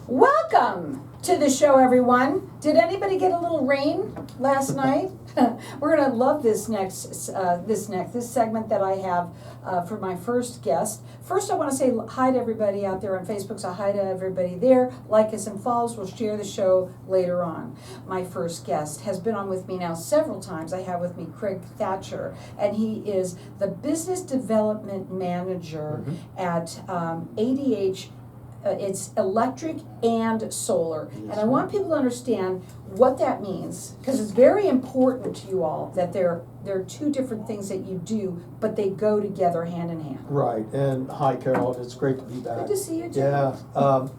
Welcome to the show, everyone. Did anybody get a little rain last night? We're gonna love this next segment that I have for my first guest. First, I want to say hi to everybody out there on Facebook. So hi to everybody there. Like us and follow us. We'll share the show later on. My first guest has been on with me now several times. I have with me Craig Thatcher, and he is the business development manager at ADH. It's electric and solar. Yes, and I want people to understand what that means, because it's very important to you all that there are two different things that you do, but they go together hand in hand. Right, and hi Carol, it's great to be back. Good to see you, Jim. Yeah,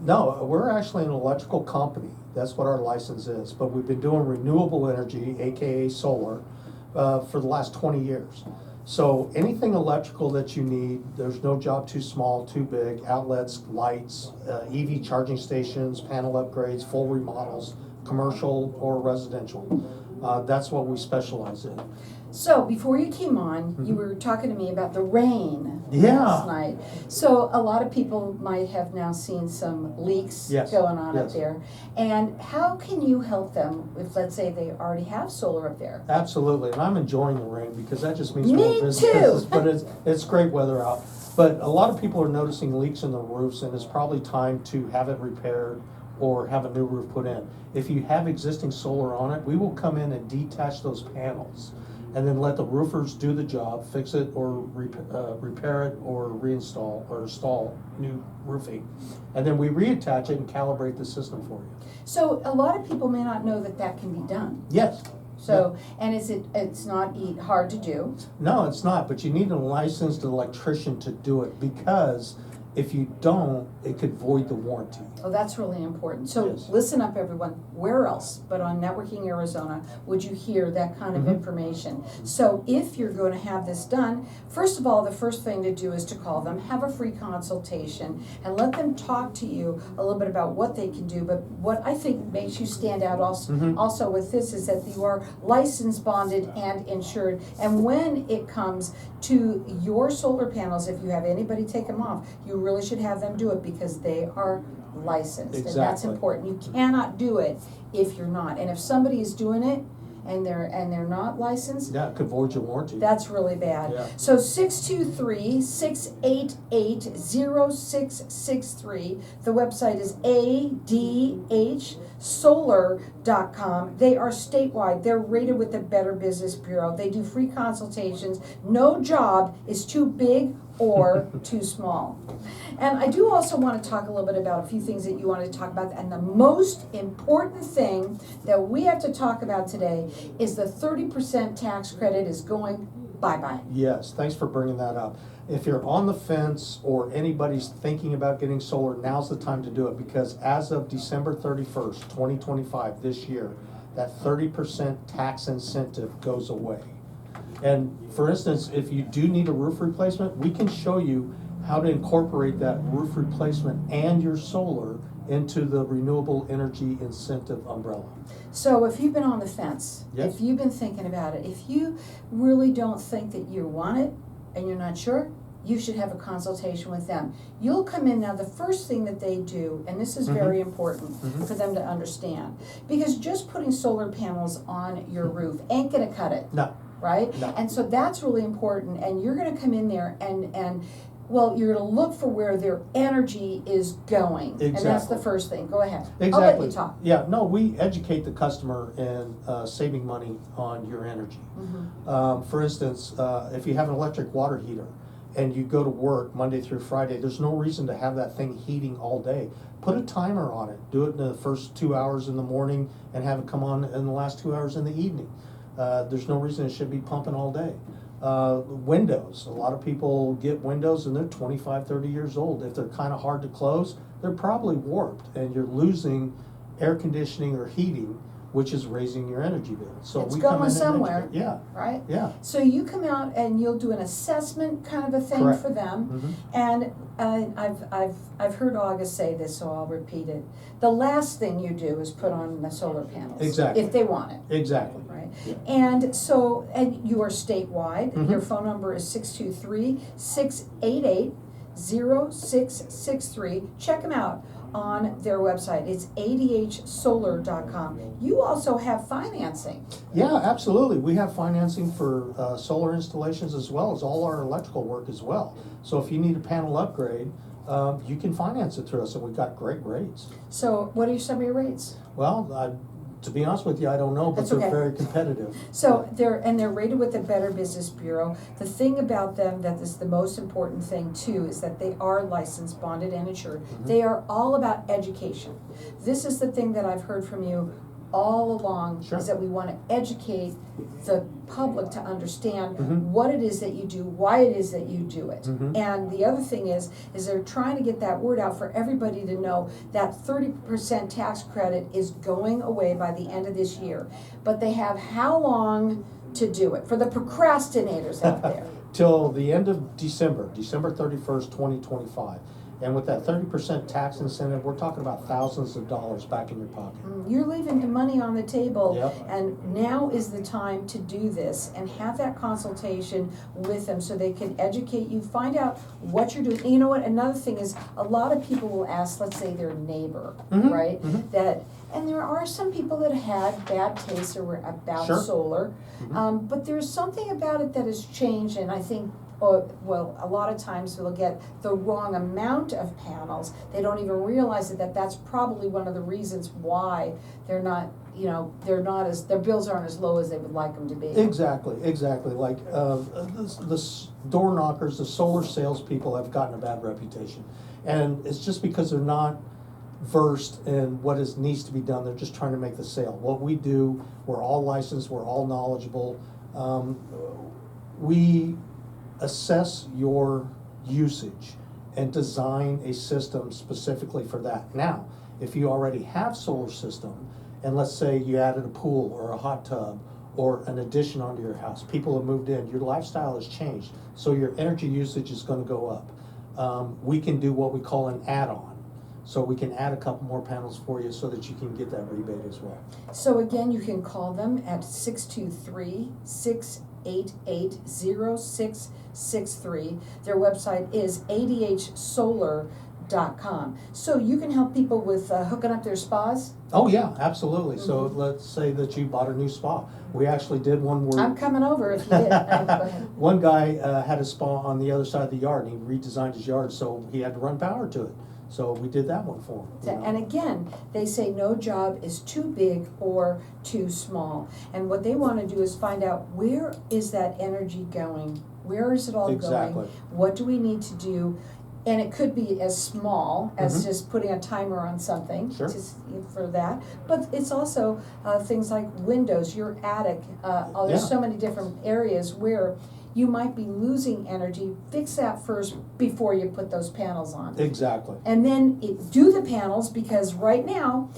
no, we're actually an electrical company. That's what our license is, but we've been doing renewable energy, AKA solar, for the last 20 years. So anything electrical that you need, there's no job too small, too big, outlets, lights, EV charging stations, panel upgrades, full remodels, commercial or residential. That's what we specialize in. So before you came on, you were talking to me about the rain Yeah. last night. So a lot of people might have now seen some leaks going on up there. And how can you help them if, let's say, they already have solar up there? Absolutely, and I'm enjoying the rain because that just means Me more business. too. But it's great weather out. But a lot of people are noticing leaks in the roofs, and it's probably time to have it repaired or have a new roof put in. If you have existing solar on it, we will come in and detach those panels and then let the roofers do the job, fix it or repair it or reinstall or install new roofing. And then we reattach it and calibrate the system for you. So a lot of people may not know that that can be done. Yes. So, and it's not hard to do? No, it's not, but you need a licensed electrician to do it, because if you don't, it could void the warranty. Oh, that's really important. So Yes. listen up, everyone. Where else but on Networking Arizona would you hear that kind of information? So if you're going to have this done, first of all, the first thing to do is to call them, have a free consultation, and let them talk to you a little bit about what they can do. But what I think makes you stand out also with this is that you are licensed, bonded, and insured. And when it comes to your solar panels, if you have anybody take them off, you really should have them do it because they are licensed. Exactly. And that's important. You cannot do it if you're not. And if somebody is doing it and they're not licensed, Yeah, it could void your warranty. that's really bad. Yeah. So 623-688-0663. The website is adhsolar.com. They are statewide. They're rated with the Better Business Bureau. They do free consultations. No job is too big or too small. And I do also want to talk a little bit about a few things that you wanted to talk about. And the most important thing that we have to talk about today is the 30% tax credit is going bye-bye. Yes, thanks for bringing that up. If you're on the fence or anybody's thinking about getting solar, now's the time to do it, because as of December 31st, 2025, this year, that 30% tax incentive goes away. And for instance, if you do need a roof replacement, we can show you how to incorporate that roof replacement and your solar into the renewable energy incentive umbrella. So if you've been on the fence, Yep. if you've been thinking about it, if you really don't think that you want it and you're not sure, you should have a consultation with them. You'll come in now, the first thing that they do, and this is very important for them to understand, because just putting solar panels on your roof ain't gonna cut it. No. Right? No. And so that's really important, and you're gonna come in there and well, you're gonna look for where their energy is going. Exactly. And that's the first thing. Go ahead. Exactly. I'll let you talk. Yeah, no, we educate the customer in saving money on your energy. For instance, if you have an electric water heater and you go to work Monday through Friday, there's no reason to have that thing heating all day. Put a timer on it. Do it in the first 2 hours in the morning and have it come on in the last 2 hours in the evening. There's no reason it should be pumping all day. Windows. A lot of people get windows and they're 25, 30 years old. If they're kind of hard to close, they're probably warped, and you're losing air conditioning or heating, which is raising your energy bill. So It's we come going in and somewhere. educate. Yeah, Right? yeah. So you come out and you'll do an assessment kind of a thing Correct. for them. And I've heard August say this, so I'll repeat it. The last thing you do is put on the solar panels. Exactly. If they want it. Exactly. Right? Yeah. And so, and you are statewide. Your phone number is 623-688-0663. Check them out on their website. It's adhsolar.com. You also have financing. Yeah, absolutely. We have financing for solar installations as well as all our electrical work as well. So if you need a panel upgrade, you can finance it through us, and we've got great rates. So what are some of your rates? Well, to be honest with you, I don't know, but That's they're okay. very competitive. So they're rated with the Better Business Bureau. The thing about them that is the most important thing too is that they are licensed, bonded, and insured. Mhm. They are all about education. This is the thing that I've heard from you all along, Sure. is that we want to educate the public to understand Mhm. what it is that you do, why it is that you do it. Mhm. And the other thing is they're trying to get that word out for everybody to know that 30% tax credit is going away by the end of this year. But they have how long to do it, for the procrastinators out there? Till the end of December 31st, 2025. And with that 30% tax incentive, we're talking about thousands of dollars back in your pocket. You're leaving the money on the table, Yep. and now is the time to do this and have that consultation with them so they can educate you, find out what you're doing. And you know what, another thing is, a lot of people will ask, let's say their neighbor, Mhm, right? mhm. And there are some people that had bad tastes about Sure. solar, Mhm. but there's something about it that has changed, and I think, well, a lot of times they'll get the wrong amount of panels. They don't even realize that's probably one of the reasons why they're not, their bills aren't as low as they would like them to be. Exactly. Like the door knockers, the solar salespeople have gotten a bad reputation, and it's just because they're not versed in what needs to be done. They're just trying to make the sale. What we do, we're all licensed, we're all knowledgeable. We assess your usage and design a system specifically for that. Now, if you already have solar system, and let's say you added a pool or a hot tub or an addition onto your house, people have moved in, your lifestyle has changed, so your energy usage is going to go up. We can do what we call an add-on. So we can add a couple more panels for you so that you can get that rebate as well. So again, you can call them at 623-688-0663. Their website is adhsolar.com. So you can help people with hooking up their spas? Oh yeah, absolutely. So Mhm. let's say that you bought a new spa. We actually did one where I'm coming over if you did. Go ahead. one guy had a spa on the other side of the yard, and he redesigned his yard, so he had to run power to it. So we did that one for him. you know. And again, they say no job is too big or too small. And what they want to do is find out, where is that energy going? Where is it all Exactly. going? What do we need to do? And it could be as small as Mhm. just putting a timer on something Sure. for that. But it's also things like windows, your attic. There's Yeah. so many different areas where you might be losing energy. Fix that first before you put those panels on. Exactly. And then do the panels, because right now,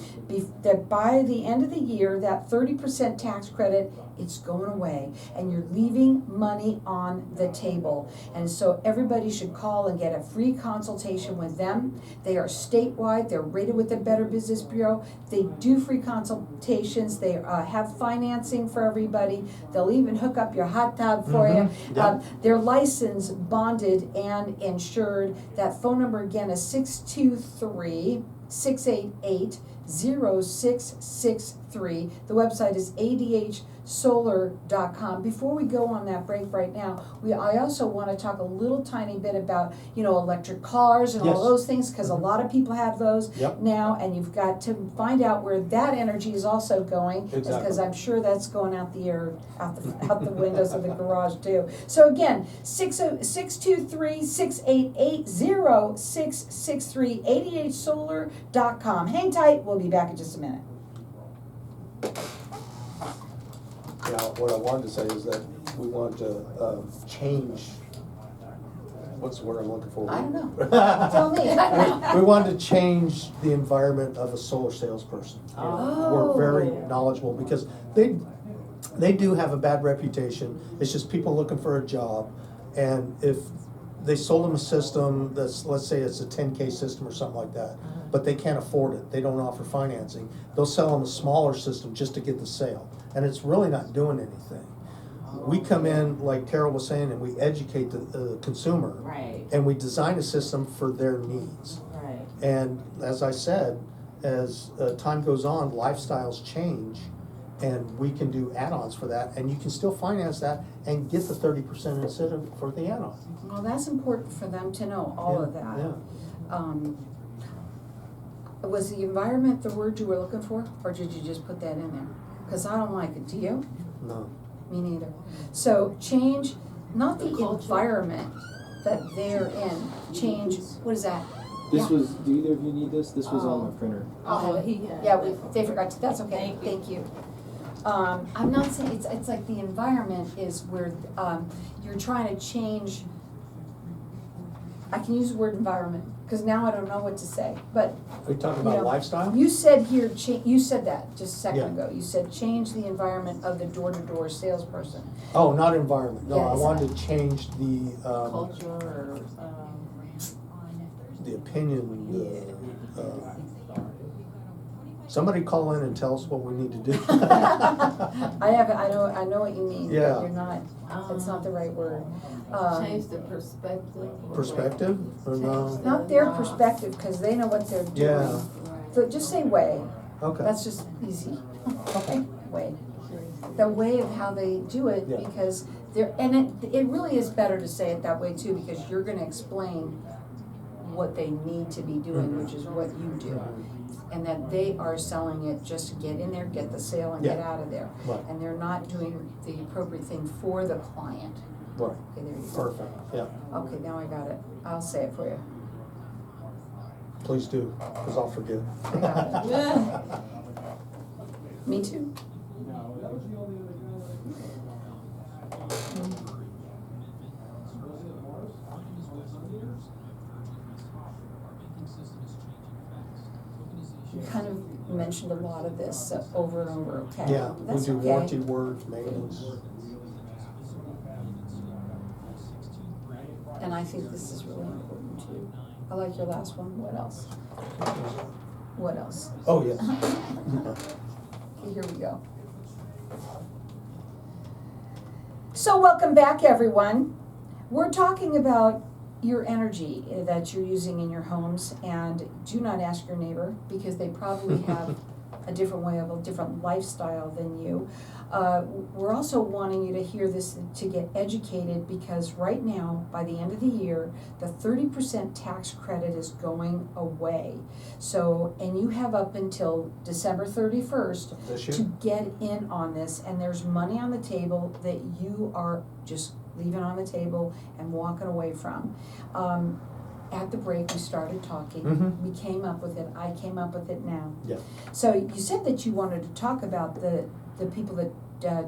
that by the end of the year, that 30% tax credit, it's going away, and you're leaving money on the table. And so everybody should call and get a free consultation with them. They are statewide. They're rated with the Better Business Bureau. They do free consultations. They have financing for everybody. They'll even hook up your hot tub for you. Yep. They're licensed, bonded, and insured. That phone number again is 623-688-0663. The website is adhsolar.com. Before we go on that break right now, I also want to talk a little tiny bit about, electric cars and Yes. all those things, because Mhm. a lot of people have those Yep. now, and you've got to find out where that energy is also going, Exactly. because I'm sure that's going out the air, out the windows of the garage too. So again, 623-688-0663, adhsolar.com. Hang tight, we'll be back in just a minute. What I wanted to say is that we want to change, what's the word I'm looking for? I don't know. Tell me. We wanted to change the environment of a solar salesperson. Oh. We're very knowledgeable because they do have a bad reputation. It's just people looking for a job, and if they sold them a system that's, let's say it's a 10K system or something like that, but they can't afford it, they don't offer financing, they'll sell them a smaller system just to get the sale, and it's really not doing anything. We come in, like Carol was saying, and we educate the consumer. Right, And we design a system for their needs. right. And as I said, as time goes on, lifestyles change, and we can do add-ons for that, and you can still finance that and get the 30% incentive for the add-on. Well, that's important for them to know, all of that. Yeah. Was the environment the word you were looking for, or did you just put that in there? Because I don't like it, do you? No. Me neither. So change, not the Culture. environment that they're in, change, what is that? This Yeah. was, do either of you need this? This was on my printer. Oh, They forgot to, that's okay, thank you. I'm not saying, it's like the environment is where, you're trying to change, I can use the word environment, because now I don't know what to say, but, Are you talking you about know, lifestyle? you said here, you said that just a second Yeah. ago, you said change the environment of the door-to-door salesperson. Oh, not environment, no, Yeah, I it's wanted not. to change Culture or, the opinion, somebody call in and tell us what we need to do. I know what you mean, but Yeah. you're not, it's not the right word. change the perspective. Perspective, or no? Change Not their perspective, because they know what they're doing. Yeah. So just say way, Okay. that's just easy. Okay, way. The way of how they do it, Yeah. because it really is better to say it that way too, because you're gonna explain what they need to be doing, Mhm. which is what you do. And that they are selling it just to get in there, get the sale and get Yeah. out of there. Right. And they're not doing the appropriate thing for the client. Right, Okay, there you go. perfect, yeah, Okay, now I got it. I'll say it for you. please do, because I'll forget. I got it. Me too. You kind of mentioned a lot of this over and over, okay? Yeah, we That's do okay. warranty work, maintenance. And I think this is really important too. I like your last one. What else? What else? Oh, yeah. Okay, here we go. So welcome back, everyone. We're talking about your energy that you're using in your homes, and do not ask your neighbor, because they probably have a different way of a different lifestyle than you. We're also wanting you to hear this to get educated, because right now, by the end of the year, the 30% tax credit is going away. So, and you have up until December 31st This to year? get in on this, and there's money on the table that you are just leaving on the table and walking away from. At the break, we started talking, Mhm. we came up with it, I came up with it now. Yeah, So you said that you wanted to talk about the people that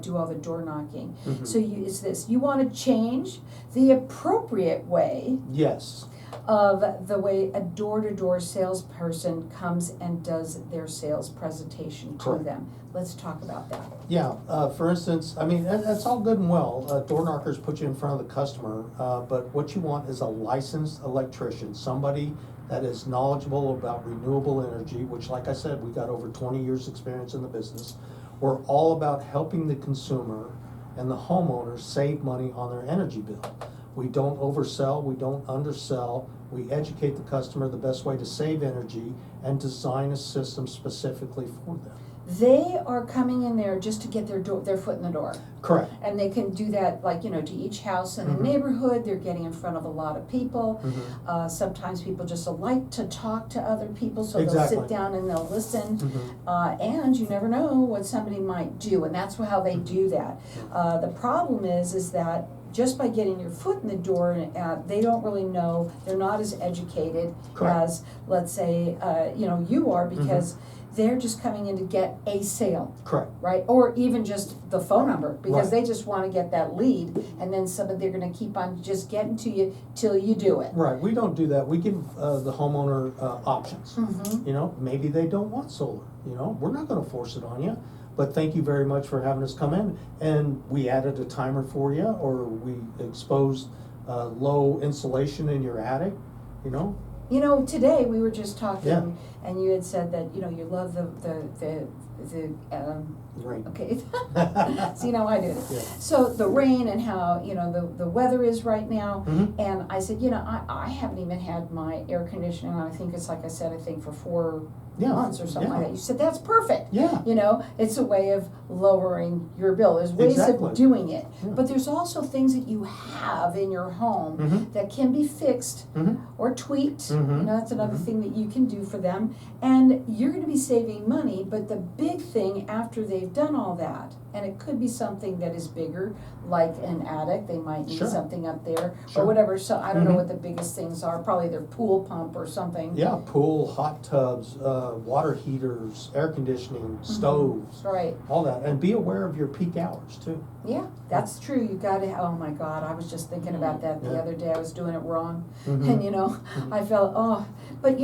do all the door knocking. Mhm. So it's this, you want to change the appropriate way yes, of the way a door-to-door salesperson comes and does their sales presentation to Correct. them. Let's talk about that. yeah, for instance, I mean, that's all good and well, door knockers put you in front of the customer, but what you want is a licensed electrician, somebody that is knowledgeable about renewable energy, which, like I said, we got over 20 years' experience in the business. We're all about helping the consumer and the homeowner save money on their energy bill. We don't oversell, we don't undersell, we educate the customer the best way to save energy and design a system specifically for them. They are coming in there just to get their foot in the door. Correct. And they can do that, like, to each house in the Mhm. neighborhood. They're getting in front of a lot of people. Mhm. Sometimes people just like to talk to other people, so they'll Exactly. sit down and they'll listen. Mhm. And you never know what somebody might do, and that's how they do that. The problem is that just by getting your foot in the door, they don't really know, they're not as educated Correct. as, let's say, you are, because they're just coming in to get a sale, Correct. right? Or even just the phone number, because Right. they just want to get that lead, and then they're going to keep on just getting to you till you do it. Right, we don't do that. We give the homeowner options. Mhm. Maybe they don't want solar, we're not gonna force it on you. But thank you very much for having us come in, and we added a timer for you, or we exposed low insulation in your attic, Today we were just talking, Yeah. and you had said that, you love the Right. okay. See, now I did it. Yeah. So the rain and how, the weather is right now. Mhm. And I said, I haven't even had my air conditioning on. I think it's like I said, I think for 4 Yeah, months or something like yeah. that. You said, that's perfect. Yeah. It's a way of lowering your bill. There's ways Exactly. of doing it. Yeah. But there's also things that you have in your home Mhm. that can be fixed Mhm. or tweaked. Mhm. That's another Mhm. thing that you can do for them. And you're gonna be saving money, but the big thing after they've done all that, and it could be something that is bigger, like an attic, they might need Sure. something up there, Sure. or whatever, so I don't know Mhm. what the biggest things are, probably their pool pump or something. Yeah, pool, hot tubs, water heaters, air conditioning, stoves, Right, all that. And be aware of your peak hours too. yeah, that's true, you gotta, oh my God, I was just thinking about that the Yeah. other day, I was doing it wrong, Mhm. and I felt, but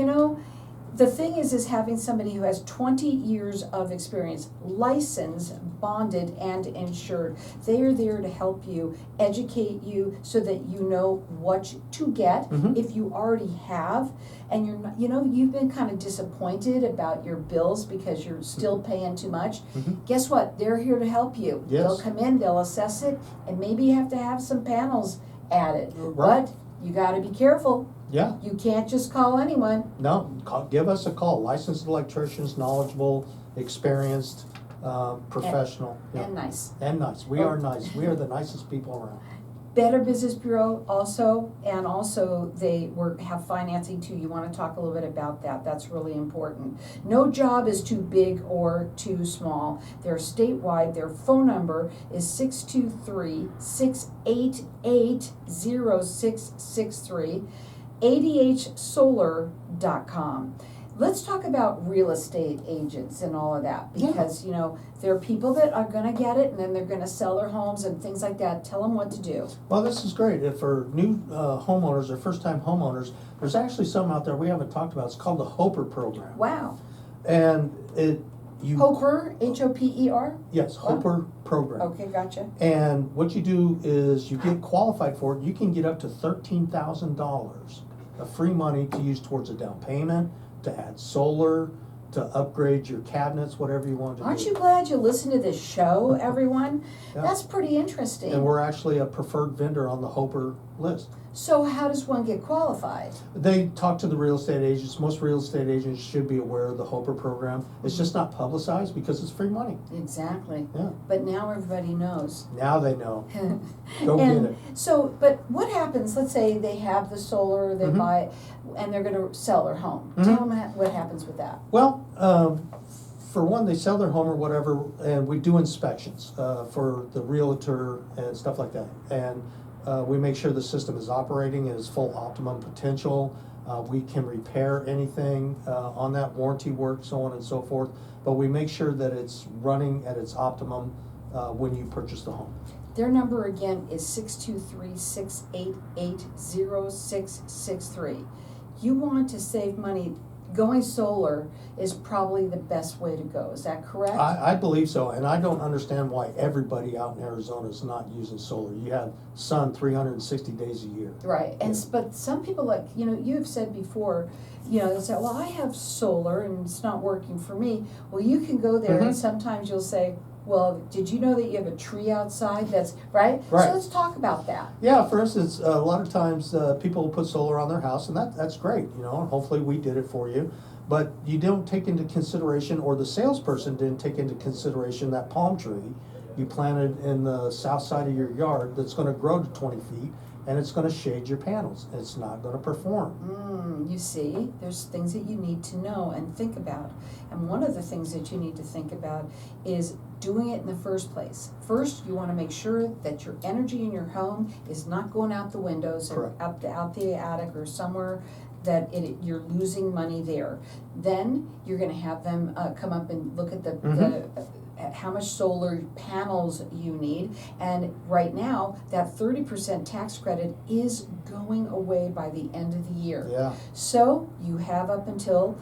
the thing is having somebody who has 20 years of experience, licensed, bonded, and insured. They are there to help you, educate you, so that you know what to get Mhm. if you already have, and you're not, you've been kind of disappointed about your bills because you're still paying too much. Mhm. Guess what? They're here to help you. Yes. They'll come in, they'll assess it, and maybe you have to have some panels added. Right. But you gotta be careful. Yeah. You can't just call anyone. No, give us a call. Licensed electricians, knowledgeable, experienced, professional. Yeah. And nice. And nice. We are nice. We are the nicest people around. Better Business Bureau also, and also they have financing too. You want to talk a little bit about that. That's really important. No job is too big or too small. They're statewide. Their phone number is 623-688-0663, adhsolar.com. Let's talk about real estate agents and all of that, because, there are people that are gonna get it and then they're gonna sell their homes and things like that. Tell them what to do. Well, this is great. If for new homeowners or first-time homeowners, there's actually some out there we haven't talked about. It's called the Hoper program. Wow. And Hoper, H-O-P-E-R? Yes, Wow. Hoper program. Okay, gotcha. And what you do is you get qualified for it. You can get up to $13,000 of free money to use towards a down payment, to add solar, to upgrade your cabinets, whatever you want to do. Aren't you glad you listen to this show, everyone? Yeah. That's pretty interesting. And we're actually a preferred vendor on the Hoper list. So how does one get qualified? They talk to the real estate agents. Most real estate agents should be aware of the Hoper program. It's just not publicized because it's free money. Exactly. Yeah. But now everybody knows. Now they know. Go And get it. so, but what happens, let's say they have the solar, they Mhm. buy it, and they're gonna sell their home. Mhm. Tell them what happens with that. Well, for one, they sell their home or whatever, and we do inspections for the realtor and stuff like that. And we make sure the system is operating at its full optimum potential. We can repair anything on that, warranty work, so on and so forth. But we make sure that it's running at its optimum when you purchase the home. Their number again is 623-688-0663. You want to save money, going solar is probably the best way to go, is that correct? I believe so, and I don't understand why everybody out in Arizona is not using solar. You have sun 360 days a year. Right, and Yeah. but some people, like, you've said before, they say, well, I have solar and it's not working for me. Well, you can go there and Mhm. sometimes you'll say, well, did you know that you have a tree outside that's, right? Right. So let's talk about that. Yeah, for instance, a lot of times people put solar on their house, and that's great, and hopefully we did it for you. But you don't take into consideration, or the salesperson didn't take into consideration, that palm tree you planted in the south side of your yard that's gonna grow to 20 feet, and it's gonna shade your panels. It's not gonna perform. You see, there's things that you need to know and think about. And one of the things that you need to think about is doing it in the first place. First, you want to make sure that your energy in your home is not going out the windows or Correct. out the attic or somewhere that you're losing money there. Then you're going to have them come up and look at at how much solar panels you need. And right now, that 30% tax credit is going away by the end of the year. Yeah. So you have up until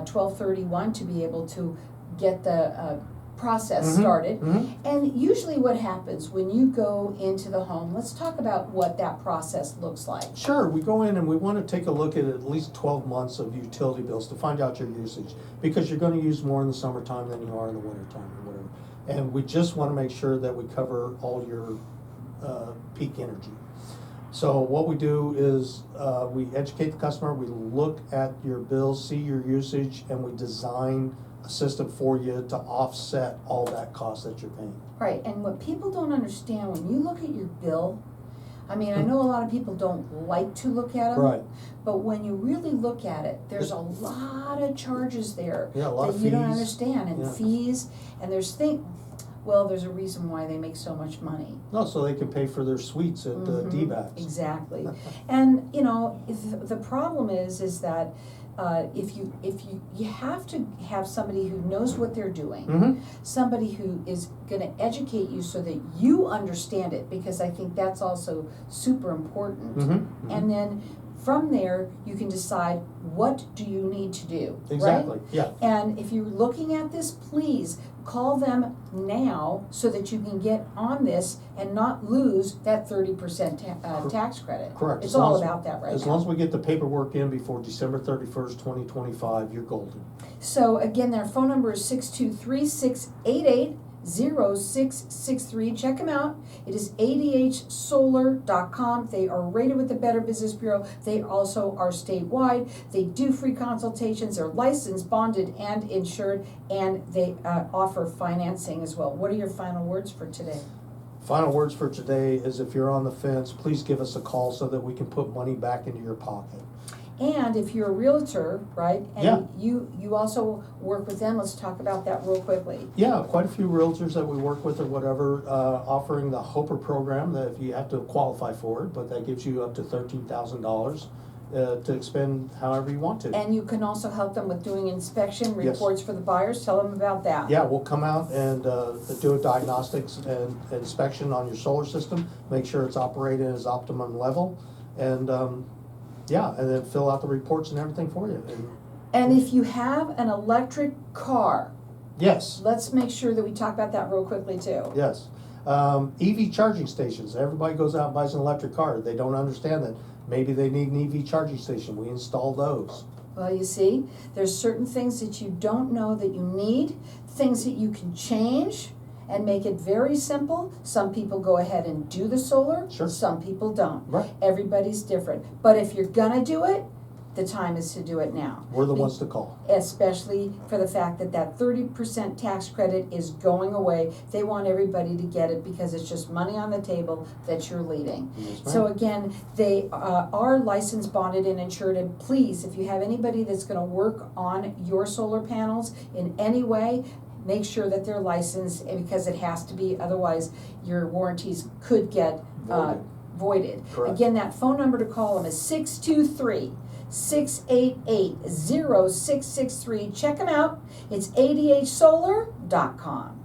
12/31 to be able to get the process Mhm, started. mhm. And usually what happens when you go into the home, let's talk about what that process looks like. Sure, we go in and we want to take a look at least 12 months of utility bills to find out your usage, because you're going to use more in the summertime than you are in the wintertime or whatever. And we just want to make sure that we cover all your peak energy. So what we do is we educate the customer, we look at your bills, see your usage, and we design a system for you to offset all that cost that you're paying. Right, and what people don't understand, when you look at your bill, I mean, I know a lot of people don't like to look at them. Right. But when you really look at it, there's a lot of charges there Yeah, a lot that of you don't fees. understand, and Yeah. fees, and there's a reason why they make so much money. No, so they can pay for their suites at Mhm, D-backs. Exactly. And, you know, the problem is that if you have to have somebody who knows what they're doing, Mm-hmm. somebody who is gonna educate you so that you understand it, because I think that's also super important. Mm-hmm. And then from there, you can decide what do you need to do, right? Exactly, yeah. And if you're looking at this, please call them now so that you can get on this and not lose that 30% tax credit. Correct. It's As long all as- about that right As now. long as we get the paperwork in before December 31st, 2025, you're golden. So again, their phone number is 623-688-0663. Check them out. It is adhsolar.com. They are rated with the Better Business Bureau. They also are statewide. They do free consultations. They're licensed, bonded, and insured, and they offer financing as well. What are your final words for today? Final words for today is, if you're on the fence, please give us a call so that we can put money back into your pocket. And if you're a realtor, right, and Yeah. you also work with them, let's talk about that real quickly. Yeah, quite a few realtors that we work with or whatever, offering the Hoper program, that if you have to qualify for it, but that gives you up to $13,000 to expend however you want to. And you can also help them with doing inspection Yes. reports for the buyers. Tell them about that. Yeah, we'll come out and do a diagnostics and inspection on your solar system, make sure it's operating at its optimum level, and yeah, and then fill out the reports and everything for you. And if you have an electric car, Yes, let's make sure that we talk about that real quickly too. yes. EV charging stations. Everybody goes out and buys an electric car. They don't understand that maybe they need an EV charging station. We install those. Well, you see, there's certain things that you don't know that you need, things that you can change and make it very simple. Some people go ahead and do the solar, Sure. some people don't. Right. Everybody's different. But if you're gonna do it, the time is to do it now. We're the ones to call. Especially for the fact that that 30% tax credit is going away. They want everybody to get it because it's just money on the table that you're leaving. Yes, So ma'am. again, they are licensed, bonded, and insured, and please, if you have anybody that's gonna work on your solar panels in any way, make sure that they're licensed, because it has to be, otherwise your warranties could get voided. Correct. Again, that phone number to call them is 623-688-0663. Check them out. It's adhsolar.com.